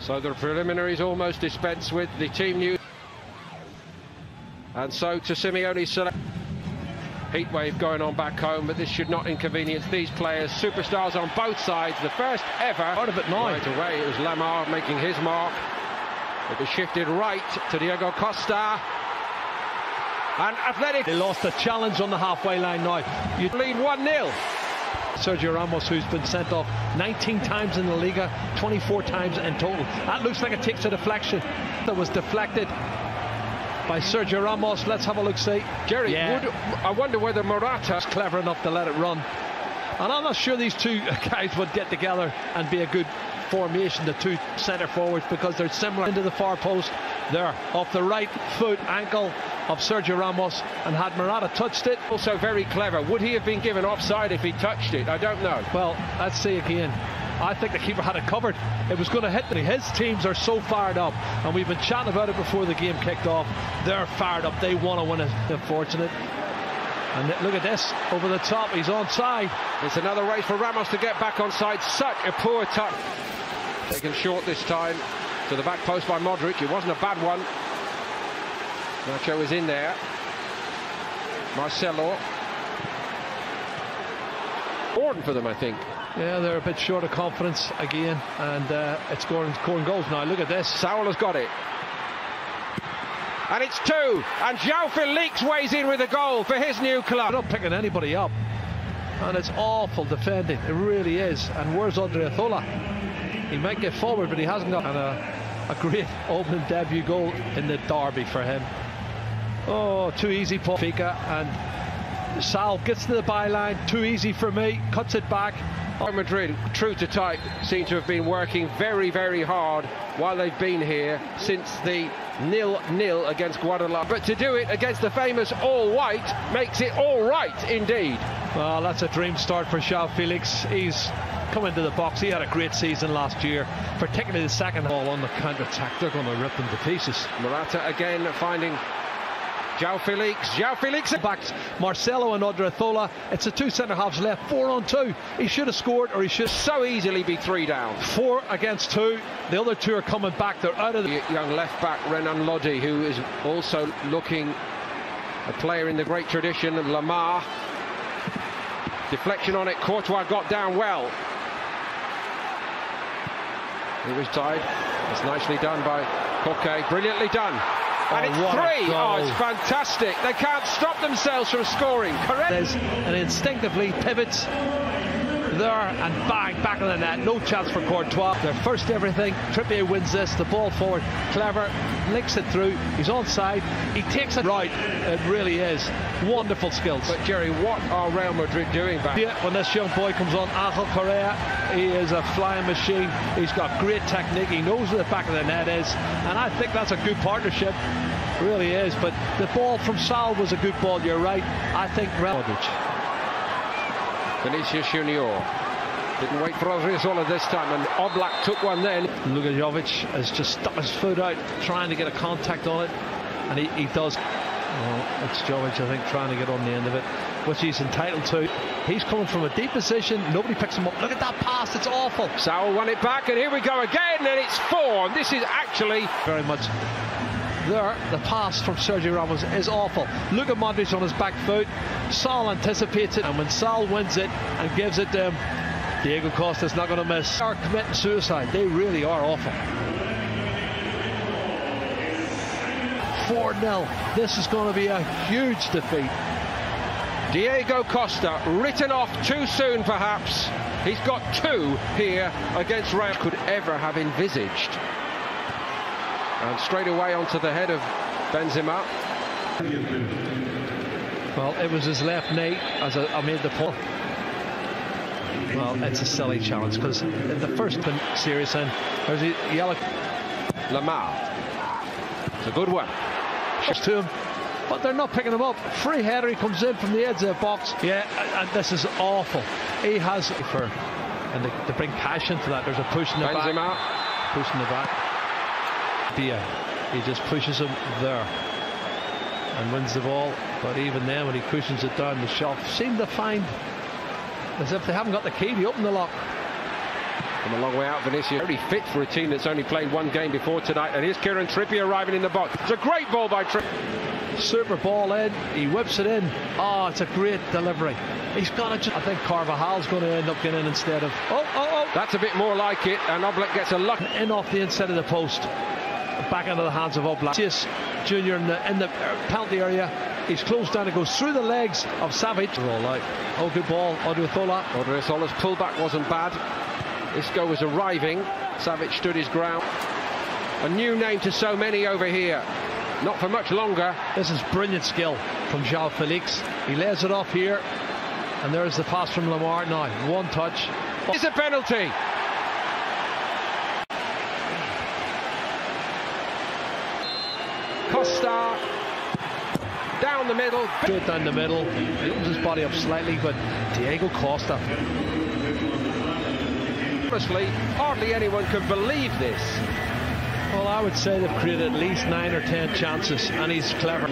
So the preliminaries almost dispensed with. The team news. And so to Simeone's select. Heatwave going on back home, but this should not inconvenience these players. Superstars on both sides. The first ever. Out of it now. Right away, it was Lamar making his mark. It was shifted right to Diego Costa. And Athletic. They lost the challenge on the halfway line now. You lead 1-0. Sergio Ramos, who's been sent off 19 times in the Liga, 24 times in total. That looks like it takes a deflection. That was deflected by Sergio Ramos. Let's have a look, see. Jerry, I wonder whether Morata's clever enough to let it run. And I'm not sure these two guys would get together and be a good formation, the two centre forwards, because they're similar. Into the far post there, off the right foot ankle of Sergio Ramos, and had Morata touched it. Also very clever. Would he have been given offside if he touched it? I don't know. Well, let's see again. I think the keeper had it covered. It was going to hit me. His teams are so fired up, and we've been chatting about it before the game kicked off. They're fired up. They want to win it. Unfortunate. And look at this, over the top. He's onside. It's another race for Ramos to get back onside. Such a poor touch. Taken short this time to the back post by Modric. It wasn't a bad one. Nacho is in there. Marcelo. Important for them, I think. Yeah, they're a bit short of confidence again, and it's scoring goals now. Look at this. Saul has got it. And it's 2. And João Felix weighs in with a goal for his new club. They're not picking anybody up. And it's awful defending. It really is. And where's Odriozola? He might get forward, but he hasn't got. And a great opening debut goal in the derby for him. Oh, too easy for Fika. And Sal gets to the byline. Too easy for me. Cuts it back. Madrid, true to type, seem to have been working very, very hard while they've been here since the 0-0 against Guadalajara. But to do it against the famous all-white makes it all right indeed. Well, that's a dream start for João Felix. He's come into the box. He had a great season last year, particularly the second ball on the counter-attack. They're going to rip them to pieces. Morata again finding João Felix back Marcelo and Odriozola. It's the two centre halves left, 4-on-2. He should have scored, or he should so easily be 3 down. 4 against 2. The other 2 are coming back. They're out of the young left back Renan Lodi, who is also looking a player in the great tradition of Lamar. Deflection on it. Courtois got down well. He was tied. It's nicely done by Koke. Brilliantly done. And it's 3. Oh, it's fantastic. They can't stop themselves from scoring. Correct. And instinctively pivots there and bang, back in the net. No chance for Courtois. Their first everything. Trippier wins this. The ball forward. Clever. Links it through. He's onside. He takes it right. It really is. Wonderful skills. But Jerry, what are Real Madrid doing back? Yeah, when this young boy comes on, Angel Correa, he is a flying machine. He's got great technique. He knows where the back of the net is. And I think that's a good partnership. It really is. But the ball from Sal was a good ball. You're right. I think Vinicius Junior didn't wait for Odriozola this time, and Oblak took one then. Lukajovic has just stuck his foot out, trying to get a contact on it, and he does. Well, it's Jovic, I think, trying to get on the end of it, which he's entitled to. He's coming from a deep position. Nobody picks him up. Look at that pass. It's awful. Saul won it back, and here we go again, and it's 4. And this is actually very much. There, the pass from Sergio Ramos is awful. Look at Modric on his back foot. Sal anticipates it, and when Sal wins it and gives it to him, Diego Costa's not going to miss. They are committing suicide. They really are awful. 4-0. This is going to be a huge defeat. Diego Costa written off too soon, perhaps. He's got 2 here against Real. Could ever have envisaged. And straight away onto the head of Benzema. Well, it was his left knee, as I made the point. Well, it's a silly challenge, because in the first series end, there's a yellow. Lamar. It's a good one. To him, but they're not picking him up. Free header, he comes in from the edge of the box. Yeah, and this is awful. He has and they bring passion to that. There's a push in the Benzema. back. Push in the back. He just pushes him there and wins the ball, but even then when he cushions it down, the shot seem to find as if they haven't got the key to open the lock. From a long way out, Vinicius very fit for a team that's only played one game before tonight. And here's Kieran Trippier arriving in the box. It's a great ball by Trippier. Super ball in. He whips it in. Oh, it's a great delivery. He's got to. I think Carvajal's going to end up getting in instead of. Oh! That's a bit more like it. And Oblak gets a luck in off the inside of the post. Back into the hands of Oblak. Junior in the penalty area. He's closed down and goes through the legs of Savic. All out. Oh, good ball. Odriozola. Odriozola's pullback wasn't bad. Isco was arriving. Savic stood his ground. A new name to so many over here. Not for much longer. This is brilliant skill from João Felix. He lays it off here. And there's the pass from Lamar. Now, one touch. It's a penalty. Costa down the middle. Straight down the middle. He opens his body up slightly, but Diego Costa. Honestly, hardly anyone can believe this. Well, I would say they've created at least 9 or 10 chances, and he's clever.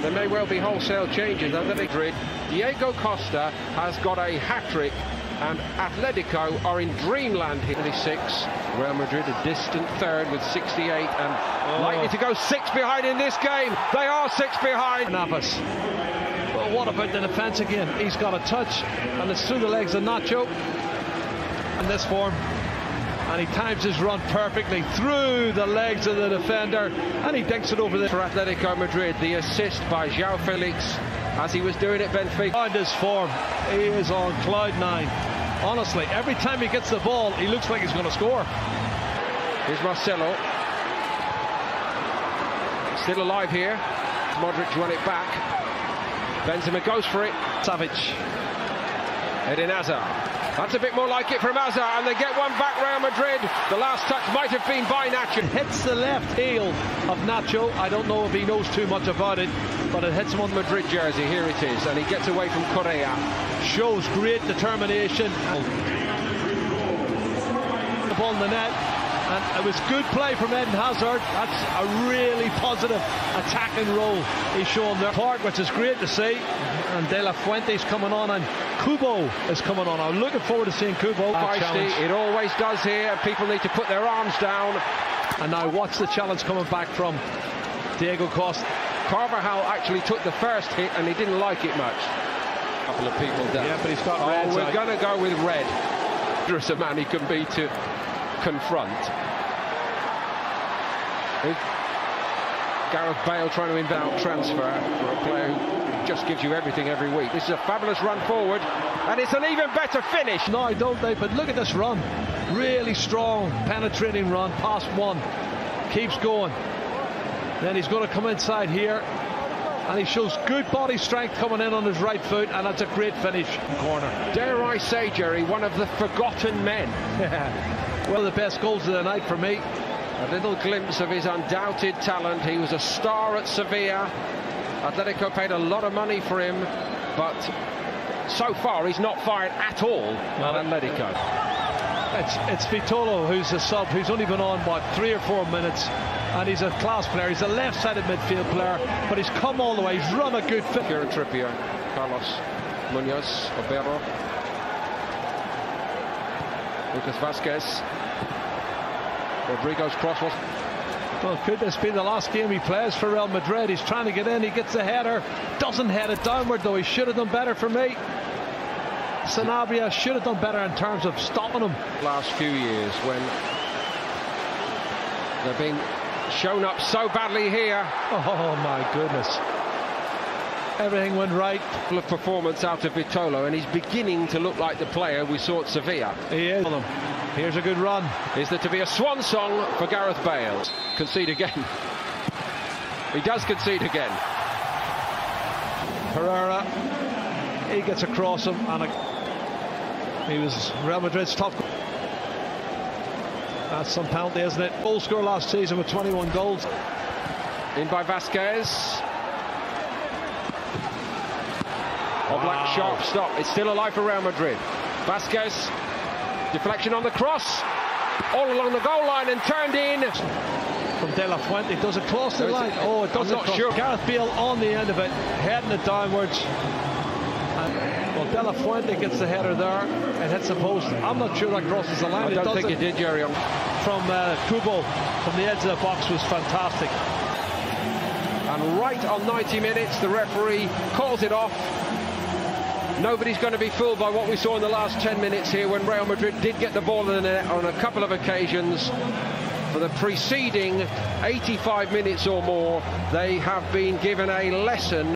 There may well be wholesale changes under Madrid. Diego Costa has got a hat-trick, and Atletico are in dreamland here. 26. Real Madrid a distant third with 68 and likely to go 6 behind in this game. They are 6 behind. Navas. Well, what about the defence again? He's got a touch, and it's through the legs of Nacho. In this form, and he times his run perfectly through the legs of the defender, and he dinks it over there. For Atletico Madrid, the assist by João Felix as he was doing at Benfica. On this form, he is on cloud 9. Honestly, every time he gets the ball, he looks like he's going to score. Here's Marcelo. Still alive here. Modric won it back. Benzema goes for it. Savic. Eden Hazard. That's a bit more like it from Hazard, and they get one back. Real Madrid. The last touch might have been by Nacho. Hits the left heel of Nacho. I don't know if he knows too much about it, but it hits him on the Madrid jersey. Here it is, and he gets away from Correa. Shows great determination. The ball in the net, and it was good play from Eden Hazard. That's a really positive attacking role he's shown there. Clark, which is great to see, and De La Fuente's coming on, and Kubo is coming on. I'm looking forward to seeing Kubo. It always does here, and people need to put their arms down. And now watch the challenge coming back from Diego Costa. Carvajal actually took the first hit, and he didn't like it much. A couple of people down. Yeah, but he's got red. Oh, we're going to go with red. There's a man he can be to confront. Gareth Bale trying to inbound transfer for a player who just gives you everything every week. This is a fabulous run forward, and it's an even better finish. No, don't they? But look at this run. Really strong, penetrating run, past one. Keeps going. Then he's going to come inside here, and he shows good body strength coming in on his right foot, and that's a great finish. Corner. Dare I say, Jerry, one of the forgotten men. One of the best goals of the night for me. A little glimpse of his undoubted talent. He was a star at Sevilla. Atletico paid a lot of money for him, but so far he's not fired at all at Atletico. It's Vitolo who's a sub, who's only been on, what, 3 or 4 minutes, and he's a class player. He's a left-sided midfield player, but he's come all the way. He's run a good fit. Kieran Trippier, Carlos Munoz, Obero, Lucas Vazquez. Rodrigo's cross was... Well, could this be the last game he plays for Real Madrid? He's trying to get in, he gets the header, doesn't head it downward though. He should have done better for me. Sanabria should have done better in terms of stopping him. Last few years when they're being shown up so badly here. Oh my goodness. Everything went right. Full of performance out of Vitolo, and he's beginning to look like the player we saw at Sevilla. He is. Here's a good run. Is there to be a swan song for Gareth Bale? Concede again. He does concede again. Herrera, he gets across him, and he was Real Madrid's top. That's some penalty, isn't it? Goal scorer last season with 21 goals. In by Vazquez. Oblak, sharp stop. It's still alive for Real Madrid. Vazquez. Deflection on the cross, all along the goal line and turned in. From De La Fuente, does it cross the line? Oh, it doesn't. I'm not sure. Gareth Bale on the end of it, heading it downwards. And, well, De La Fuente gets the header there and hits the post. I'm not sure that crosses the line. I don't think it did, Jerry. From Kubo, from the edge of the box, was fantastic. And right on 90 minutes, the referee calls it off. Nobody's going to be fooled by what we saw in the last 10 minutes here when Real Madrid did get the ball in the net on a couple of occasions. For the preceding 85 minutes or more, they have been given a lesson